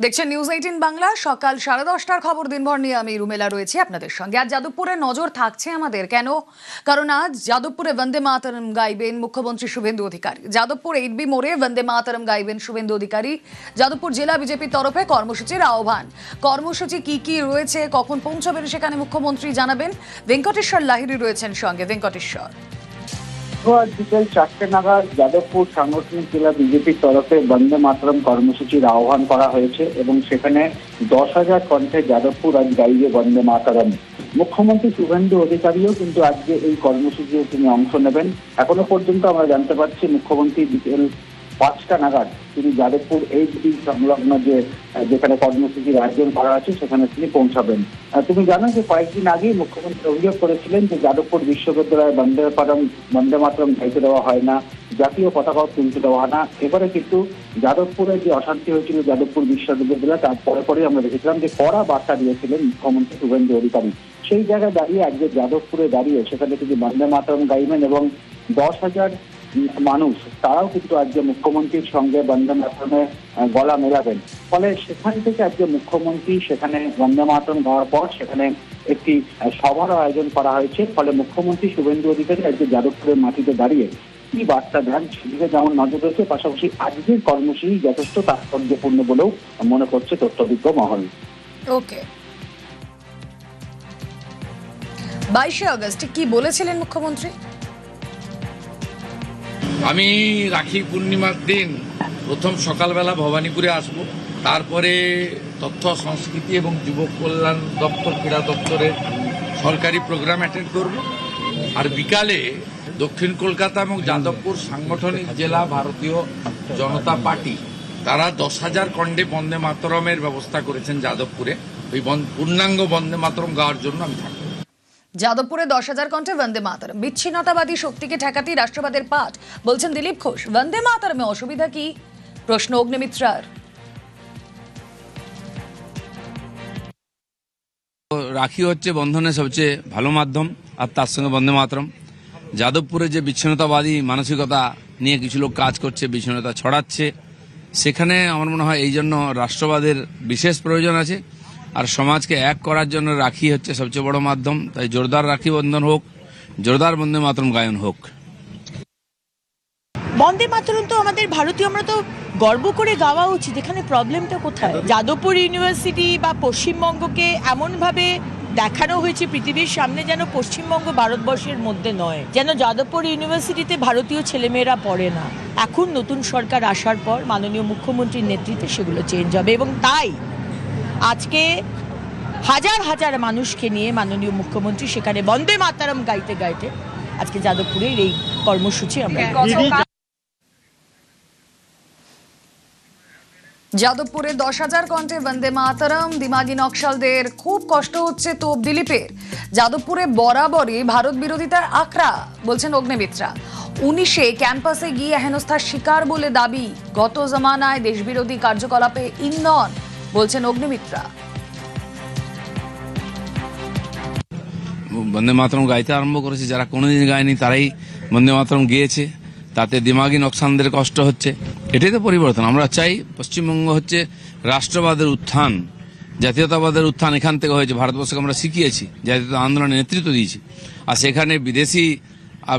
দেখছেন নিউজ 18 বাংলা। সকাল 10:30টার খবর দিনভর নিয়ে আমি রুমেলা রয়েছি আপনাদের সঙ্গে। আজ যাদবপুরে নজর থাকছে আমাদের। কেন? কারণ আজ যাদবপুরে বন্দে মাতরম গাইবেন মুখ্যমন্ত্রী শুভেন্দু অধিকারী। যাদবপুর 8B মোড়ে বন্দে মাতরম গাইবেন শুভেন্দু অধিকারী। যাদবপুর জেলা বিজেপির তরফে কর্মসূচির আহ্বান। কর্মসূচি কি রয়েছে, কখন পৌঁছবেন সেখানে মুখ্যমন্ত্রী জানাবেন। ভেঙ্কটেশ্বর লাহিড়ী রয়েছেন সঙ্গে। ভেঙ্কটেশ্বর, আজ বিকেল 4টে নাগাদ যাদবপুর সাংগঠনিক জেলা বিজেপির তরফে বন্দে মাতরম কর্মসূচির আহ্বান করা হয়েছে এবং সেখানে 10,000 কণ্ঠে যাদবপুর আজ গাইবে বন্দে মাতরম। মুখ্যমন্ত্রী শুভেন্দু অধিকারীও কিন্তু আজকে এই কর্মসূচিতে তিনি অংশ নেবেন। এখনো পর্যন্ত আমরা জানতে পারছি মুখ্যমন্ত্রী বিকেল 5টা নাগাদ তিনি যাদবপুর 8B সংলগ্ন যেখানে কর্মসূচির আয়োজন করা আছে সেখানে তিনি পৌঁছাবেন। তুমি জানো যে কয়েকদিন আগেই মুখ্যমন্ত্রী অভিযোগ করেছিলেন যে যাদবপুর বিশ্ববিদ্যালয়ে বন্দে মাতরম গাইতে দেওয়া হয় না, জাতীয় পতাকাও তুলতে দেওয়া না। এবারে কিন্তু যাদবপুরে যে অশান্তি হয়েছিল যাদবপুর বিশ্ববিদ্যালয়ে তার পরে আমরা দেখেছিলাম যে কড়া বার্তা দিয়েছিলেন মুখ্যমন্ত্রী শুভেন্দু অধিকারী। সেই জায়গায় দাঁড়িয়ে আজকে যাদবপুরে দাঁড়িয়ে সেখানে তিনি বন্দে মাতরম গাইবেন এবং 10,000 মানুষ তারাও কিন্তু আজকে মুখ্যমন্ত্রীর সঙ্গে বন্দে মাতরমে গলা মেলাবেন। ফলে সেখান থেকে আজকে মুখ্যমন্ত্রী সেখানে বন্দে মাতরম গাওয়ার পর সেখানে একটি সভার আয়োজন করা হয়েছে। ফলে মুখ্যমন্ত্রী শুভেন্দু অধিকারী আজকে যাদবপুরের মাটিতে দাঁড়িয়ে কি বার্তা দেন সেদিকে যেমন নজর রয়েছে, পাশাপাশি আজকের কর্মসূচি যথেষ্ট তাৎপর্যপূর্ণ বলেও মনে করছে তথ্যবিজ্ঞ মহল। ওকে, 22শে আগস্ট কি বলেছিলেন মুখ্যমন্ত্রী? আমি রাখি পূর্ণিমার দিন প্রথম সকালবেলা ভবানীপুরে আসব, তারপরে তথ্য সংস্কৃতি এবং যুব কল্যাণ দপ্তর, ক্রীড়া দপ্তরের সরকারি প্রোগ্রাম অ্যাটেন্ড করব। আর বিকালে দক্ষিণ কলকাতা এবং যাদবপুর সাংগঠনিক জেলা ভারতীয় জনতা পার্টি তারা 10,000 কণ্ঠে বন্দে মাতরমের ব্যবস্থা করেছেন যাদবপুরে। ওই পূর্ণাঙ্গ বন্দে মাতরম গাওয়ার জন্য আমি থাকব। যাদবপুরে 10,000 কণ্ঠে বন্দে মাতরম। বিচ্ছিন্নতাবাদী শক্তিকে ঠেকাতেই রাষ্ট্রবাদের পাঠ, বলছেন দিলীপ ঘোষ। বন্দে মাতরমে অসুবিধা কি? প্রশ্ন অগ্নিমিত্রার। রাখি হচ্ছে বন্ধনের সবচেয়ে ভালো মাধ্যম, আর তার সঙ্গে বন্দে মাতরম। যাদবপুরে যে বিচ্ছিন্নতাবাদী মানসিকতা নিয়ে কিছু লোক কাজ করছে, বিচ্ছিন্নতা ছড়াচ্ছে, সেখানে আমার মনে হয় এই জন্য রাষ্ট্রবাদের বিশেষ প্রয়োজন আছে। আর সমাজকে এক করার জন্য রাখি হচ্ছে সবচেয়ে বড় মাধ্যম। তাই জোরদার রাখি বন্ধন হোক, জোরদার বন্দে মাতরম গায়ন হোক। বন্দে মাতরম তো আমাদের ভারতীয়, আমরা তো গর্ব করে গাওয়া উচিত। এখানে প্রবলেমটা কোথায়? যাদবপুর ইউনিভার্সিটি বা পশ্চিমবঙ্গকে এমনভাবে দেখানো হয়েছে পৃথিবীর সামনে যেন পশ্চিমবঙ্গ ভারতবর্ষের মধ্যে নয়, যেন যাদবপুর ইউনিভার্সিটিতে ভারতীয় ছেলেমেয়েরা পড়ে না। এখন নতুন সরকার আসার পর মাননীয় মুখ্যমন্ত্রীর নেতৃত্বে সেগুলো চেঞ্জ হবে এবং তাই আজকে হাজার হাজার মানুষকে নিয়ে মাননীয় মুখ্যমন্ত্রী সেখানে বন্দে মাতরম গাইতে গাইতে আজকে যাদবপুরের এই কর্মসূচি আমরা। যাদবপুরে 10,000 কণ্ঠে বন্দে মাতরম। দিমাগি নকশালদের খুব কষ্ট হচ্ছে তোপ দিলীপের। যাদবপুরে বরাবরই ভারত বিরোধিতার আখড়া, বলছেন অগ্নিমিত্রা। 19-এ ক্যাম্পাসে গিয়ে হেনস্থার শিকার বলে দাবি। গত জমানায় দেশবিরোধী কার্যকলাপে ইন্ধন, বলছেন অগ্নিমিত্রা। বন্দে মাতরম গাইতে আরম্ভ করেছে যারা কোনোদিন গায়নি, তারাই বন্দে মাতরম গিয়েছে। তাতে দিমাগি নকশানদের কষ্ট হচ্ছে। এটাই তো পরিবর্তন আমরা চাই। পশ্চিমবঙ্গ হচ্ছে রাষ্ট্রবাদের উত্থান, জাতীয়তাবাদের উত্থান এখান থেকে হয়েছে। ভারতবর্ষকে আমরা শিখিয়েছি, জাতীয়তা আন্দোলনে নেতৃত্ব দিয়েছি। আর সেখানে বিদেশি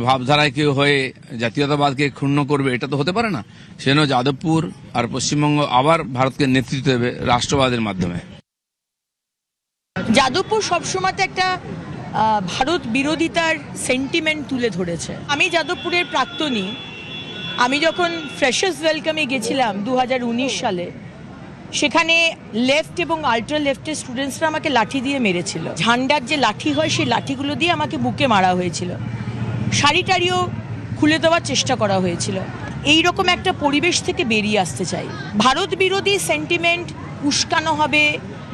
ভাবধারায় কেউ হয়ে জাতীয়তাবাদকে ক্ষুণ্ণ করবে, এটা তো হতে পারে না। সেজন্য যাদবপুর আর পশ্চিমবঙ্গ আবার ভারতকে নেতৃত্ব দেবে রাষ্ট্রবাদের মাধ্যমে। যাদবপুর সবসময় একটা ভারত বিরোধিতার সেন্টিমেন্ট তুলে ধরেছে। আমি যাদবপুরের প্রাক্তনী। আমি যখন ফ্রেশার্স ওয়েলকামে গেছিলাম 2019 সালে, সেখানে লেফট এবং আল্ট্রা লেফটের স্টুডেন্টসরা আমাকে লাঠি দিয়ে মেরেছিল। ঝান্ডার যে লাঠি হয় সেই লাঠিগুলো দিয়ে আমাকে বুকে মারা হয়েছিল। শাড়ি টাড়িও খুলে দেওয়ার চেষ্টা করা হয়েছিল। এই রকম একটা পরিবেশ থেকে বেরিয়ে আসতে চাই। ভারত বিরোধী সেন্টিমেন্ট উস্কানো হবে,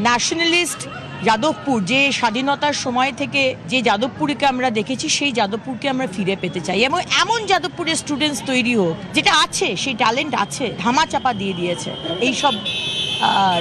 ন্যাশনালিস্ট যাদবপুর যে স্বাধীনতার সময় থেকে যে যাদবপুরকে আমরা দেখেছি সেই যাদবপুরকে আমরা ফিরে পেতে চাই। এবং এমন যাদবপুরের স্টুডেন্টস তৈরি হোক, যেটা আছে সেই ট্যালেন্ট আছে, ধামাচাপা দিয়ে দিয়েছে এইসব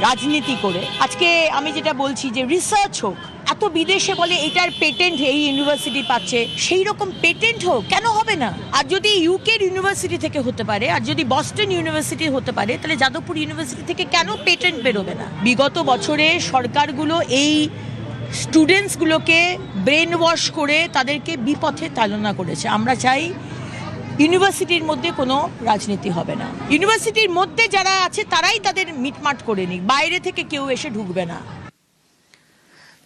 রাজনীতি করে। আজকে আমি যেটা বলছি যে রিসার্চ হোক, এত বিদেশে বলে এটার পেটেন্ট এই ইউনিভার্সিটি পাচ্ছে, সেই রকম পেটেন্ট হোক, কেন হবে না? আর যদি ইউকের ইউনিভার্সিটি থেকে হতে পারে, আর যদি বস্টন ইউনিভার্সিটি হতে পারে, তাহলে যাদবপুর ইউনিভার্সিটি থেকে কেন পেটেন্ট বেরোবে না? বিগত বছরে সরকারগুলো এই স্টুডেন্টসগুলোকে ব্রেন ওয়াশ করে তাদেরকে বিপথে চালনা করেছে। আমরা চাই ইউনিভার্সিটির মধ্যে কোনো রাজনীতি হবে না। ইউনিভার্সিটির মধ্যে যারা আছে তারাই তাদের মিটমাট করে নিক, বাইরে থেকে কেউ এসে ঢুকবে না।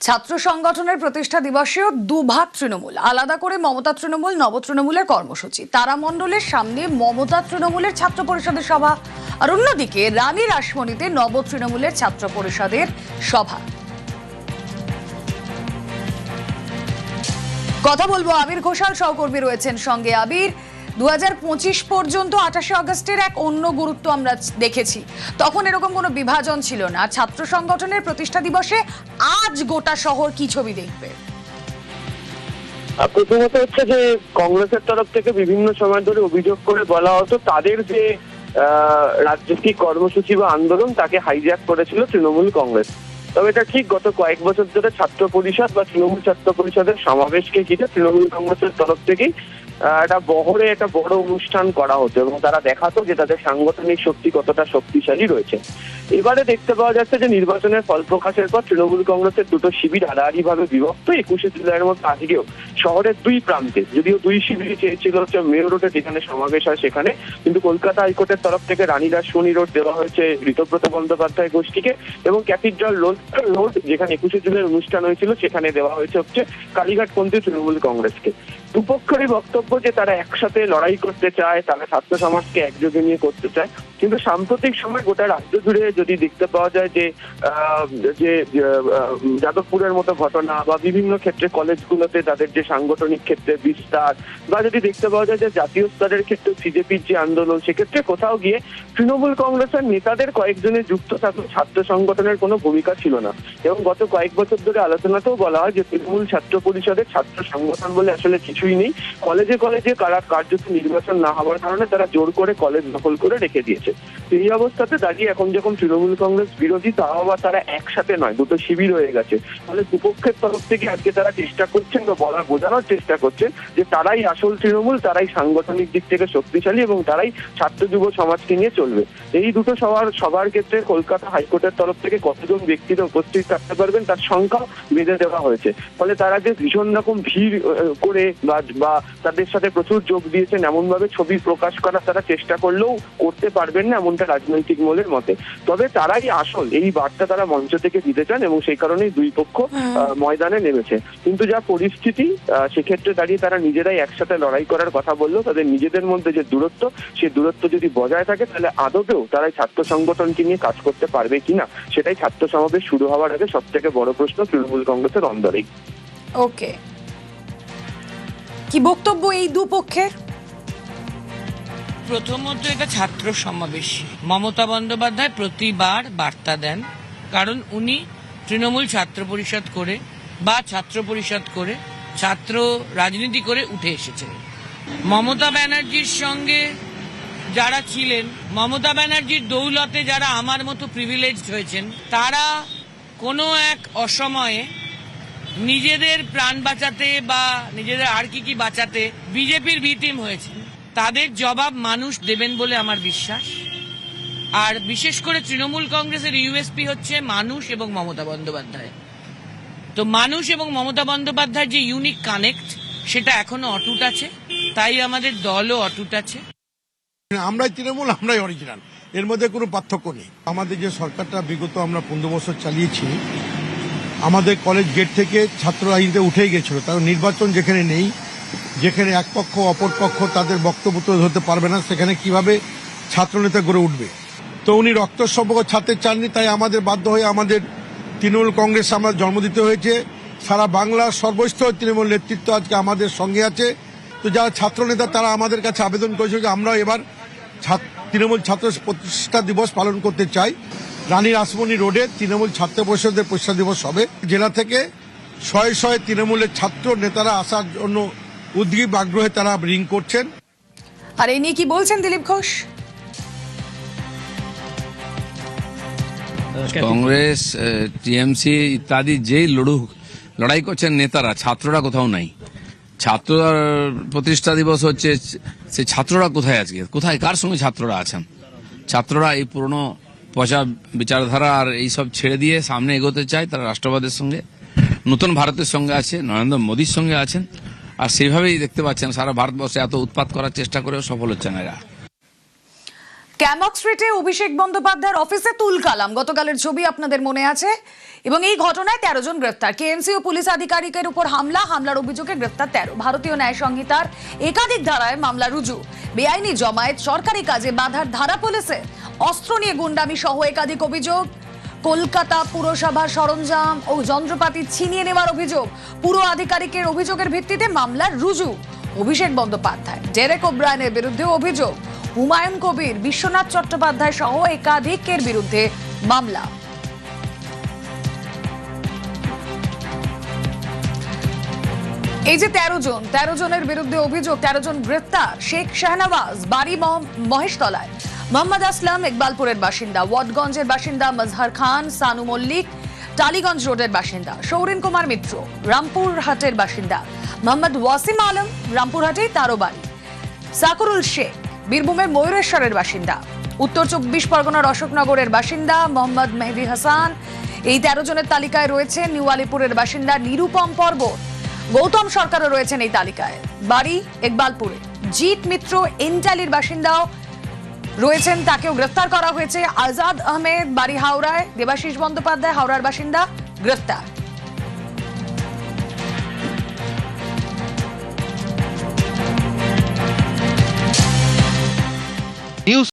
ছাত্র সংগঠনের প্রতিষ্ঠা দিবসেও দুভাগ তৃণমূল, আলাদা করে মমতা তৃণমূল, নব তৃণমূলের কর্মসূচি। তারামণ্ডলের সামনে মমতা তৃণমূলের ছাত্র পরিষদের সভা, আর অন্যদিকে রানী রাসমণিতে নব তৃণমূলের ছাত্র পরিষদের সভা। কথা বলবো, আবির ঘোষাল সহকর্মী রয়েছেন সঙ্গে। আবির, 2025 পর্যন্ত 28 আগস্টের এক অন্য গুরুত্ব আমরা দেখেছি, তখন এরকম কোনো বিভাজন ছিল না। ছাত্র সংগঠনের প্রতিষ্ঠা দিবসে আজ গোটা শহর কি ছবি দেখবে? প্রথমত হচ্ছে যে কংগ্রেসের তরফ থেকে বিভিন্ন সময় ধরে অভিযোগ করে বলা হতো তাদের যে রাজনৈতিক কর্মসূচি বা আন্দোলন তাকে হাইজ্যাক করেছিল তৃণমূল কংগ্রেস। তবে এটা ঠিক, গত কয়েক বছর ধরে ছাত্র পরিষদ বা তৃণমূল ছাত্র পরিষদের সমাবেশকে ঘিরে তৃণমূল কংগ্রেসের তরফ থেকেই একটা বহরে একটা বড় অনুষ্ঠান করা হতো এবং তারা দেখাতো যে তাদের সাংগঠনিক শক্তি কতটা শক্তিশালী রয়েছে। এবারে দেখতে পাওয়া যাচ্ছে যে নির্বাচনের ফল প্রকাশের পর তৃণমূল কংগ্রেসের দুটো শিবির আড়াআড়ি ভাবে বিভক্ত। 21শে জুলাইয়ের মতো আজকেও শহরের দুই প্রান্তে, যদিও দুই শিবিরই চেয়েছিল হচ্ছে মেয়র রোডে যেখানে সমাবেশ হয় সেখানে, কিন্তু কলকাতা হাইকোর্টের তরফ থেকে রানী রাসমণি রোড দেওয়া হয়েছে ঋতব্রত বন্দ্যোপাধ্যায় গোষ্ঠীকে, এবং ক্যাথিড্রাল রোড যেখানে 21শে জুলাই অনুষ্ঠান হয়েছিল সেখানে দেওয়া হয়েছে হচ্ছে কালীঘাটপন্থী তৃণমূল কংগ্রেসকে। দুপক্ষেরই বক্তব্য যে তারা একসাথে লড়াই করতে চায়, তারা ছাত্র সমাজকে একযোগে নিয়ে করতে চায়। কিন্তু সাম্প্রতিক সময় গোটা রাজ্য জুড়ে যদি দেখতে পাওয়া যায় যে যাদবপুরের মতো ঘটনা বা বিভিন্ন ক্ষেত্রে কলেজগুলোতে তাদের যে সাংগঠনিক ক্ষেত্রে বিস্তার, বা যদি দেখতে পাওয়া যায় যে জাতীয় স্তরের ক্ষেত্রে বিজেপির যে আন্দোলন, সেক্ষেত্রে কোথাও গিয়ে তৃণমূল কংগ্রেসের নেতাদের কয়েকজনের যুক্ত থাকলে ছাত্র সংগঠনের কোনো ভূমিকা ছিল না। এবং গত কয়েক বছর ধরে আলোচনাতেও বলা হয় যে তৃণমূল ছাত্র পরিষদের ছাত্র সংগঠন বলে আসলে কিছুই নেই। কলেজে কলেজে কার্যত নির্বাচন না হওয়ার কারণে তারা জোর করে কলেজ দখল করে রেখে দিয়েছে। এই অবস্থাতে দাঁড়িয়ে এখন যখন তৃণমূল কংগ্রেস বিরোধী, তাও আবার তারা একসাথে নয়, দুটো শিবির হয়ে গেছে। ফলে দুপক্ষের তরফ থেকে আজকে তারা চেষ্টা করছেন বা বোঝানোর চেষ্টা করছেন যে তারাই আসল তৃণমূল, তারাই সাংগঠনিক দিক থেকে শক্তিশালী এবং তারাই ছাত্র যুব সমাজকে নিয়ে চলবে। এই দুটো সবার ক্ষেত্রে কলকাতা হাইকোর্টের তরফ থেকে কতজন ব্যক্তিরা উপস্থিত থাকতে পারবেন তার সংখ্যা বেঁধে দেওয়া হয়েছে। ফলে তারা যে ভীষণ রকম ভিড় করে বা তাদের সাথে প্রচুর যোগ দিয়েছেন এমন ভাবে ছবি প্রকাশ করার তারা চেষ্টা করলেও করতে পারবেন না, এমনটা রাজনৈতিক মহলের মতে। তবে তারাই আসল, এই বার্তা তারা মঞ্চ থেকে দিতে চান এবং সেই কারণেই দুই পক্ষ ময়দানে নেমেছে। কিন্তু যা পরিস্থিতি, সেক্ষেত্রে দাঁড়িয়ে তারা নিজেরাই একসাথে লড়াই করার কথা বললেও তাদের নিজেদের মধ্যে যে দূরত্ব, সেই দূরত্ব যদি বজায় থাকে তাহলে আদতেও তারা ছাত্র সংগঠনকে নিয়ে কাজ করতে পারবে কিনা, সেটাই ছাত্র সমাবেশ শুরু হওয়ার আগে সব থেকে বড় প্রশ্ন তৃণমূল কংগ্রেসের অন্দরেই। ওকে, কি বক্তব্য এই দুপক্ষের? প্রথমত এটা ছাত্র সমাবেশ। মমতা বন্দ্যোপাধ্যায় প্রতিবার বার্তা দেন, কারণ উনি তৃণমূল ছাত্র পরিষদ করে বা ছাত্র পরিষদ করে ছাত্র রাজনীতি করে উঠে এসেছেন। মমতা ব্যানার্জির সঙ্গে যারা ছিলেন, মমতা ব্যানার্জির দৌলতে যারা আমার মতো প্রিভিলেজড হয়েছেন, তারা কোনো এক অসময়ে নিজেদের প্রাণ বাঁচাতে বা নিজেদের আর কি বাঁচাতে বিজেপির ভিকটিম হয়েছে। তাদের জবাব মানুষ দেবেন বলে আমার বিশ্বাস। আর বিশেষ করে তৃণমূল কংগ্রেসের ইউএসপি হচ্ছে মানুষ এবং মমতা বন্দ্যোপাধ্যায়। তো মানুষ এবং মমতা বন্দ্যোপাধ্যায়ের যে ইউনিক কানেক্ট, সেটা এখনো অটুট আছে, তাই আমাদের দলও অটুট আছে। আমরাই তৃণমূল, আমরাই অরিজিনাল, এর মধ্যে কোনো পার্থক্য নেই। আমাদের যে সরকারটা বিগত আমরা 15 বছর চালিয়েছি, আমাদের কলেজ গেট থেকে ছাত্র রাজনীতিতে উঠেই গেছিল। কারণ নির্বাচন যেখানে নেই, যেখানে এক পক্ষ অপর পক্ষ তাদের বক্তব্য তুলে ধরতে পারবে না, সেখানে কিভাবে ছাত্রনেতা গড়ে উঠবে। তো উনি রক্ত সম্পর্ক ছাড়তে চাননি, তাই আমাদের বাধ্য হয়ে আমাদের তৃণমূল কংগ্রেস আমরা জন্ম দিতে হয়েছে। সারা বাংলার সর্বস্তর তৃণমূল নেতৃত্ব আজকে আমাদের সঙ্গে আছে। তো যারা ছাত্রনেতা তারা আমাদের কাছে আবেদন করেছিল যে আমরাও এবার তৃণমূল ছাত্র প্রতিষ্ঠা দিবস পালন করতে চাই। রানী রাসমণি রোডে তৃণমূল ছাত্র পরিষদের প্রতিষ্ঠা দিবস হবে। জেলা থেকে শয়ে শয়ে তৃণমূলের ছাত্র নেতারা আসার জন্য উদ্গ্রীব আগ্রহে তারা রিং করছেন। আর এই নিয়ে কি বলছেন দিলীপ ঘোষ? কংগ্রেস, টিএমসি ইত্যাদি যেই লড়ুক, লড়াই করছেন নেতারা, ছাত্ররা কোথাও নাই। ছাত্র প্রতিষ্ঠা দিবস হচ্ছে, সে ছাত্ররা কোথায় আজকে, কোথায় কার সঙ্গে ছাত্ররা আছেন? ছাত্ররা এই পুরনো পচা বিচারধারা আর এইসব ছেড়ে দিয়ে সামনে এগোতে চায়। তারা রাষ্ট্রবাদের সঙ্গে, নতুন ভারতের সঙ্গে আছে, নরেন্দ্র মোদীর সঙ্গে আছেন। আর সেইভাবেই দেখতে পাচ্ছেন সারা ভারতবর্ষে এত উৎপাত করার চেষ্টা করেও সফল হচ্ছেন এরা। ক্যামক স্ট্রিটে অভিষেক বন্দ্যোপাধ্যায়ের অফিসে তুলকালাম, গতকালের ছবি আপনাদের মনে আছে। এবং এই ঘটনায় 13 জন গ্রেফতার। কেএমসি ও পুলিশ আধিকারিকের উপর হামলার অভিযোগে গ্রেফতার 13। ভারতীয় ন্যায় সংহিতার একাধিক ধারায় মামলা রুজু। বেআইনি জমায়েত, সরকারি কাজে বাধার ধারা পুলিশের, অস্ত্র নিয়ে গুন্ডামি সহ একাধিক অভিযোগ। কলকাতা পুরসভার সরঞ্জাম ও যন্ত্রপাতি ছিনিয়ে নেওয়ার অভিযোগ। পুর আধিকারিকের অভিযোগের ভিত্তিতে মামলা রুজু। অভিষেক বন্দ্যোপাধ্যায়, ডেরেক ওব্রায়নের বিরুদ্ধে অভিযোগ। হুমায়ুন কবির, বিশ্বনাথ চট্টোপাধ্যায় সহ একাধিকের বিরুদ্ধে মামলা। এই যে 13 জনের বিরুদ্ধে অভিযোগ, 13 জন গ্রেফতার। শেখ শাহনওয়াজ, বাড়ি মহেশতলায়। মোহাম্মদ আসলাম ইকবালপুরের বাসিন্দা। ওয়াটগঞ্জের বাসিন্দা মজহার খান। সানু মল্লিক, টালিগঞ্জ রোডের বাসিন্দা। সৌরিন কুমার মিত্র, রামপুরহাটের বাসিন্দা। মোহাম্মদ ওয়াসিম আলম, রামপুরহাটেই তারও বাড়ি। সাকুরুল শেখ, বীরভূমের ময়ূরেশ্বরের বাসিন্দা। উত্তর 24 পরগনার অশোকনগরের বাসিন্দা মোহাম্মদ মেহেদি হাসান। এই 13 জনের তালিকায় রয়েছে নিউ আলিপুরের বাসিন্দা নিরুপম পর্বত। গৌতম সরকারও রয়েছেন এই তালিকায়, বাড়ি ইকবালপুরে। জিৎ মিত্র এনটালির বাসিন্দাও রয়েছেন, তাকেও গ্রেফতার করা হয়েছে। আজাদ আহমেদ, বাড়ি হাওড়ায়। দেবাশিস বন্দ্যোপাধ্যায়, হাওড়ার বাসিন্দা, গ্রেফতার।